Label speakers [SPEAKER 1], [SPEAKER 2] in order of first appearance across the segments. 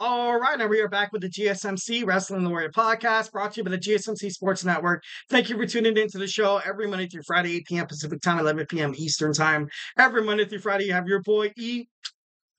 [SPEAKER 1] All right, and we are back with the GSMC Wrestling Laureate podcast, brought to you by the GSMC Sports Network. Thank you for tuning into the show every Monday through Friday, 8 p.m. Pacific Time, 11 p.m. Eastern Time. Every Monday through Friday, you have your boy E,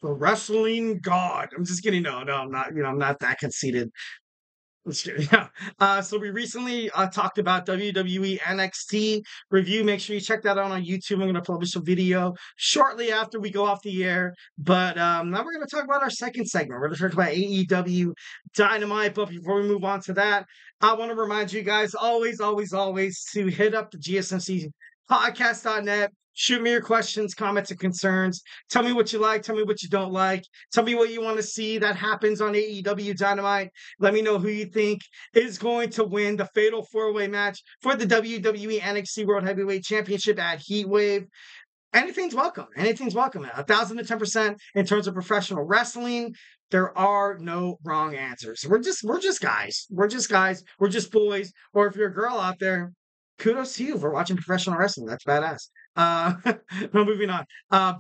[SPEAKER 1] the Wrestling God. I'm just kidding. No, I'm not. I'm not that conceited. Yeah. So we recently talked about WWE NXT review. Make sure you check that out on YouTube. I'm going to publish a video shortly after we go off the air. But now we're going to talk about our second segment. We're going to talk about AEW Dynamite. But before we move on to that, I want to remind you guys always to hit up the GSMC podcast.net. Shoot me your questions, comments, and concerns. Tell me what you like. Tell me what you don't like. Tell me what you want to see that happens on AEW Dynamite. Let me know who you think is going to win the fatal four-way match for the WWE NXT World Heavyweight Championship at Heatwave. Anything's welcome. Anything's welcome. 1,010% in terms of professional wrestling. There are no wrong answers. We're just guys. We're just guys. We're just boys. Or if you're a girl out there, kudos to you for watching professional wrestling. That's badass. No, moving on. I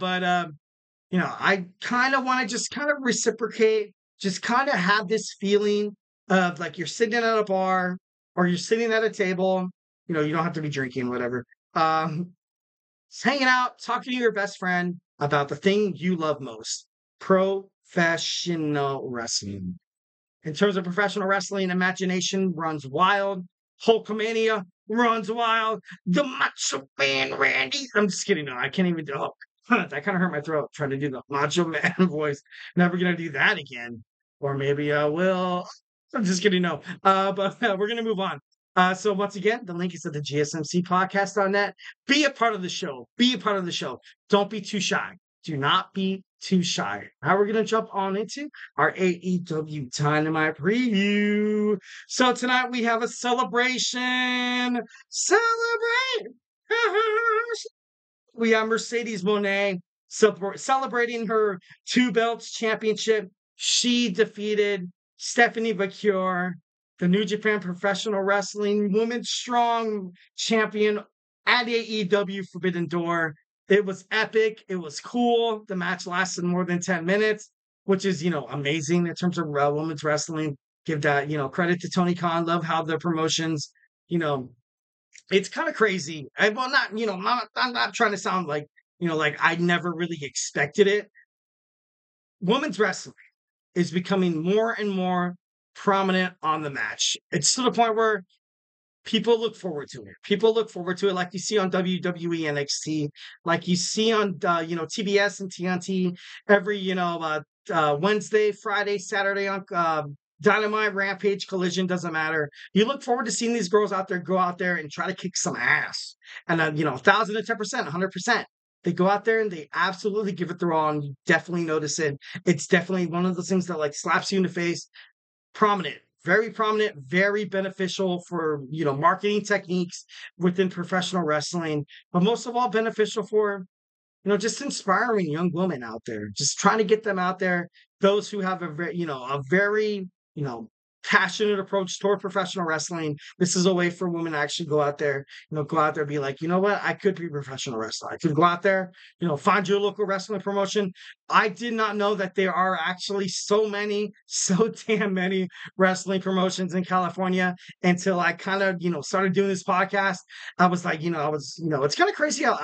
[SPEAKER 1] kind of want to just kind of reciprocate, just kind of have this feeling of like you're sitting at a bar or you're sitting at a table. You don't have to be drinking, whatever. Just hanging out, talking to your best friend about the thing you love most, professional wrestling. In terms of professional wrestling, imagination runs wild. Hulkamania runs wild. The Macho Man Randy. I'm just kidding. No, I can't even do that. Kind of hurt my throat trying to do the Macho Man voice. Never going to do that again. Or maybe I will. I'm just kidding. No. But we're going to move on. So once again, the link is at the GSMC podcast.net. Be a part of the show. Be a part of the show. Don't be too shy. Do not be too shy. Now we're going to jump on into our AEW Dynamite preview. So tonight we have a celebration. Celebrate! We have Mercedes Mone celebrating her 2 belts championship. She defeated Stephanie Vacure, the New Japan Professional Wrestling Women's Strong Champion at AEW Forbidden Door. It was epic. It was cool. The match lasted more than 10 minutes, which is, amazing in terms of women's wrestling. Give that, credit to Tony Khan. Love how the promotions, it's kind of crazy. I'm not trying to sound like, like I never really expected it. Women's wrestling is becoming more and more prominent on the match. It's to the point where people look forward to it. People look forward to it like you see on WWE NXT, like you see on, TBS and TNT every, Wednesday, Friday, Saturday on Dynamite, Rampage, Collision, doesn't matter. You look forward to seeing these girls out there go out there and try to kick some ass. And, 1,010%, 100%. They go out there and they absolutely give it their all, and you definitely notice it. It's definitely one of those things that like slaps you in the face. Prominent, very beneficial for, marketing techniques within professional wrestling, but most of all beneficial for, just inspiring young women out there, just trying to get them out there. Those who have a very, passionate approach toward professional wrestling. This is a way for women to actually go out there, and be like, you know what? I could be a professional wrestler. I could go out there, find your local wrestling promotion. I did not know that there are actually so damn many wrestling promotions in California until I kind of, started doing this podcast. I was like, it's kind of crazy how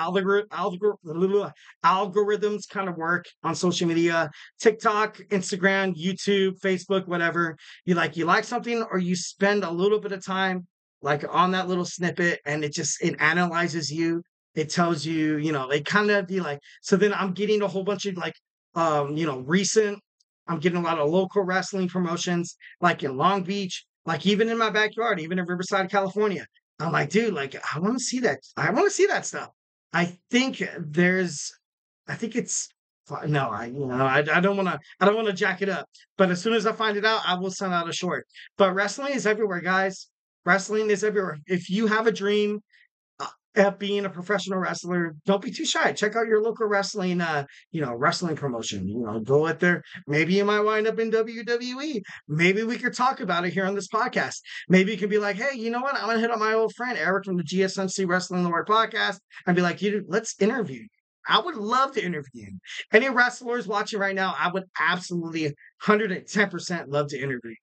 [SPEAKER 1] algorithms kind of work on social media, TikTok, Instagram, YouTube, Facebook, whatever. You like something, or you spend a little bit of time like on that little snippet, and it analyzes you. It tells you, it kind of be like, so then I'm getting a whole bunch of like, I'm getting a lot of local wrestling promotions, like in Long Beach, like even in my backyard, even in Riverside, California. I'm like, dude, like, I want to see that. I want to see that stuff. I think it's, no, I don't want to jack it up, but as soon as I find it out, I will send out a short. But wrestling is everywhere, guys. Wrestling is everywhere. If you have a dream of being a professional wrestler, don't be too shy. Check out your local wrestling, wrestling promotion. Go out there. Maybe you might wind up in WWE. Maybe we could talk about it here on this podcast. Maybe you can be like, hey, you know what? I'm gonna hit up my old friend Eric from the GSMC Wrestling Laureate podcast and be like, let's interview you. I would love to interview him. Any wrestlers watching right now, I would absolutely 110% love to interview.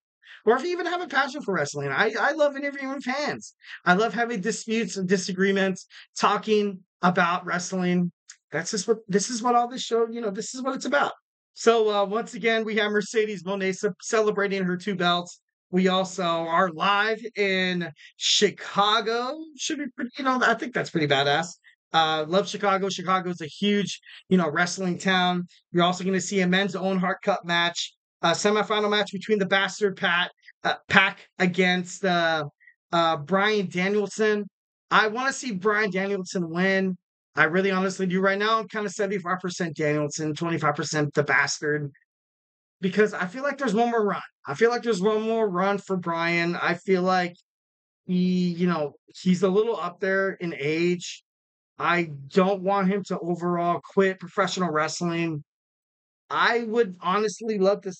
[SPEAKER 1] Or if you even have a passion for wrestling, I love interviewing fans. I love having disputes and disagreements, talking about wrestling. This is what all this show, this is what it's about. So once again, we have Mercedes Mone celebrating her 2 belts. We also are live in Chicago. Should be pretty, I think that's pretty badass. Love Chicago. Chicago is a huge, wrestling town. You're also going to see a men's Owen Hart Cup match, a semifinal match between the Bastard Pack against Bryan Danielson. I want to see Bryan Danielson win. I really honestly do right now. I'm kind of 75% Danielson, 25% the Bastard, because I feel like there's one more run. I feel like there's one more run for Bryan. I feel like he's a little up there in age. I don't want him to overall quit professional wrestling. I would honestly love to,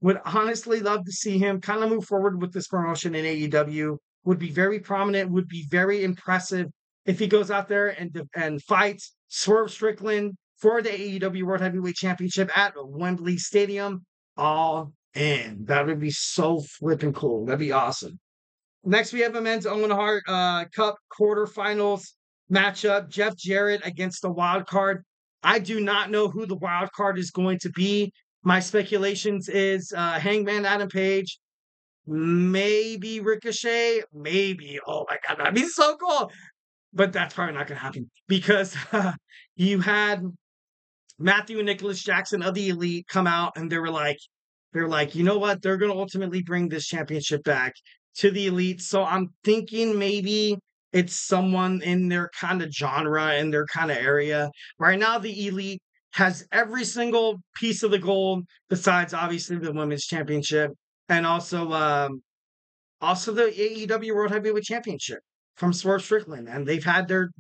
[SPEAKER 1] would honestly love to see him kind of move forward with this promotion in AEW. Would be very prominent, would be very impressive if he goes out there and fights Swerve Strickland for the AEW World Heavyweight Championship at Wembley Stadium. All in. That would be so flipping cool. That'd be awesome. Next, we have a men's Owen Hart Cup quarterfinals matchup. Jeff Jarrett against the wild card. I do not know who the wild card is going to be. My speculations is Hangman Adam Page, maybe Ricochet, maybe. Oh my God, that'd be so cool. But that's probably not going to happen because you had Matthew and Nicholas Jackson of the Elite come out and they were like, you know what? They're going to ultimately bring this championship back to the Elite. So I'm thinking maybe it's someone in their kind of genre, in their kind of area. Right now, the Elite has every single piece of the gold besides obviously the Women's Championship and also the AEW World Heavyweight Championship from Swerve Strickland. And they've had their,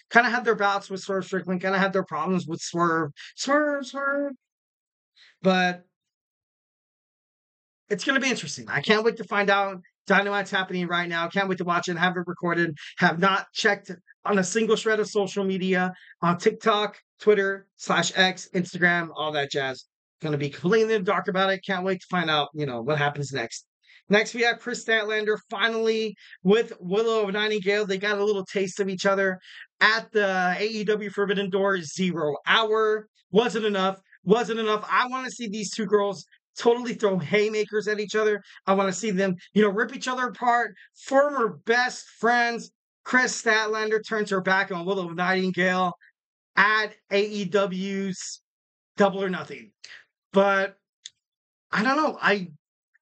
[SPEAKER 1] kind of had their bouts with Swerve Strickland, kind of had their problems with Swerve. But it's going to be interesting. I can't wait to find out. Dynamite's happening right now. Can't wait to watch it. Have it recorded. Have not checked on a single shred of social media on TikTok, Twitter, /X, Instagram, all that jazz. Going to be completely in the dark about it. Can't wait to find out, what happens next. Next, we have Kris Statlander finally with Willow Nightingale. They got a little taste of each other at the AEW Forbidden Door 0 hour. Wasn't enough. I want to see these two girls totally throw haymakers at each other. I want to see them, rip each other apart. Former best friends. Kris Statlander turns her back on Willow Nightingale at AEW's Double or Nothing. But I don't know. I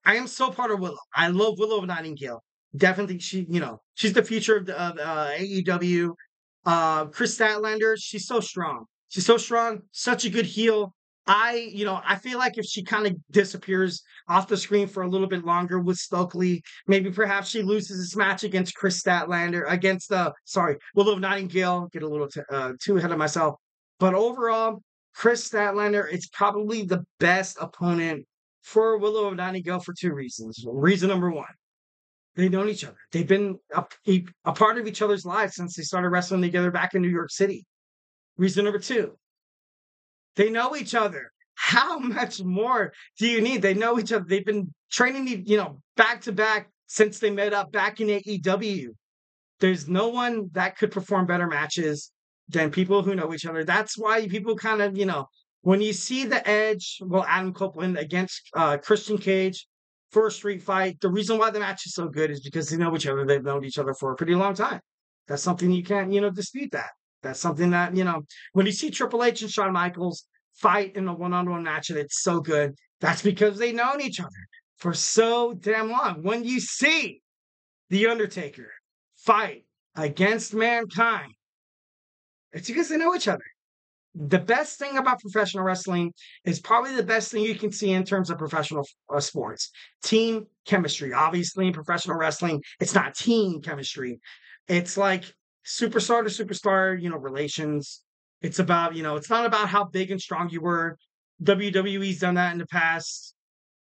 [SPEAKER 1] am so part of Willow. I love Willow Nightingale. Definitely, she's the future of AEW. Kris Statlander, she's so strong. Such a good heel. I feel like if she kind of disappears off the screen for a little bit longer with Stokely, maybe perhaps she loses this match against Kris Statlander, Willow Nightingale. Get a little too ahead of myself. But overall, Kris Statlander, it's probably the best opponent for Willow Nightingale for 2 reasons. Reason number 1, they've known each other. They've been a part of each other's lives since they started wrestling together back in New York City. Reason number 2, they know each other. How much more do you need? They know each other. They've been training, back to back since they met up back in AEW. There's no one that could perform better matches than people who know each other. That's why people kind of, when you see the Edge, Adam Copeland against Christian Cage for a street fight, the reason why the match is so good is because they know each other. They've known each other for a pretty long time. That's something you can't, dispute that. That's something that, when you see Triple H and Shawn Michaels fight in a one-on-one match and it's so good, that's because they've known each other for so damn long. When you see The Undertaker fight against Mankind, it's because they know each other. The best thing about professional wrestling is probably the best thing you can see in terms of professional sports. Team chemistry. Obviously, in professional wrestling, it's not team chemistry. It's like superstar to superstar, relations. It's about, it's not about how big and strong you were. WWE's done that in the past.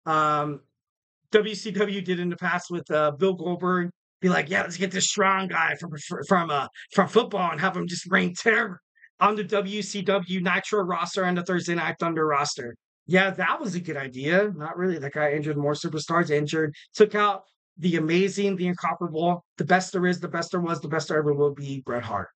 [SPEAKER 1] WCW did in the past with Bill Goldberg. Be like, yeah, let's get this strong guy from football and have him just reign terror. on the WCW Nitro roster and the Thursday Night Thunder roster. Yeah, that was a good idea. Not really. That guy injured more superstars, injured, took out the amazing, the incomparable, the best there is, the best there was, the best there ever will be, Bret Hart.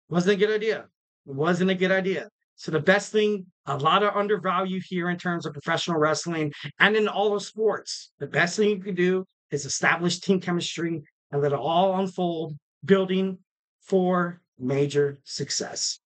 [SPEAKER 1] Wasn't a good idea. It wasn't a good idea. So the best thing, a lot of undervalue here in terms of professional wrestling and in all of sports. The best thing you can do is establish team chemistry and let it all unfold, building for major success.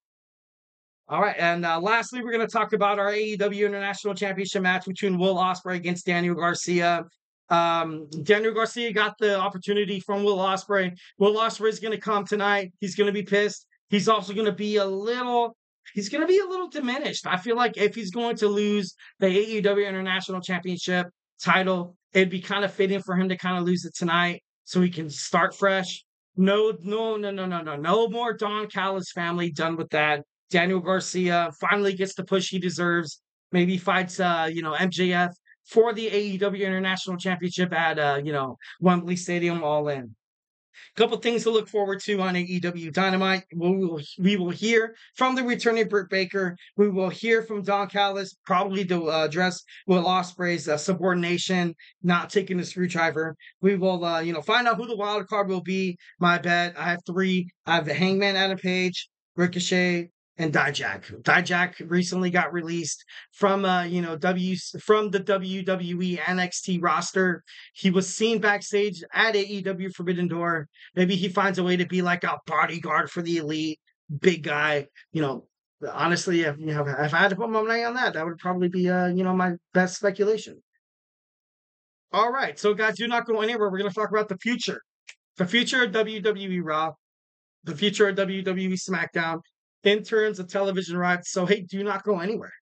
[SPEAKER 1] All right, and lastly, we're going to talk about our AEW International Championship match between Will Ospreay against Daniel Garcia. Daniel Garcia got the opportunity from Will Ospreay. Will Ospreay is going to come tonight. He's going to be pissed. He's also going to be a little. He's going to be a little diminished. I feel like if he's going to lose the AEW International Championship title, it'd be kind of fitting for him to kind of lose it tonight so he can start fresh. No more Don Callis family. Done with that. Daniel Garcia finally gets the push he deserves. Maybe fights, MJF for the AEW International Championship at, Wembley Stadium, all in. Couple things to look forward to on AEW Dynamite. We will hear from the returning Britt Baker. We will hear from Don Callis, probably to address Will Ospreay's subordination, not taking the screwdriver. We will, find out who the wild card will be. My bet, I have 3. I have the Hangman Adam Page, Ricochet, and Dijak. Dijak recently got released from from the WWE NXT roster. He was seen backstage at AEW Forbidden Door. Maybe he finds a way to be like a bodyguard for the Elite, big guy. Honestly, if I had to put my money on that, that would probably be my best speculation. All right, so guys, do not go anywhere. We're going to talk about the future of WWE Raw, the future of WWE SmackDown, in terms of television rights. So, hey, do not go anywhere.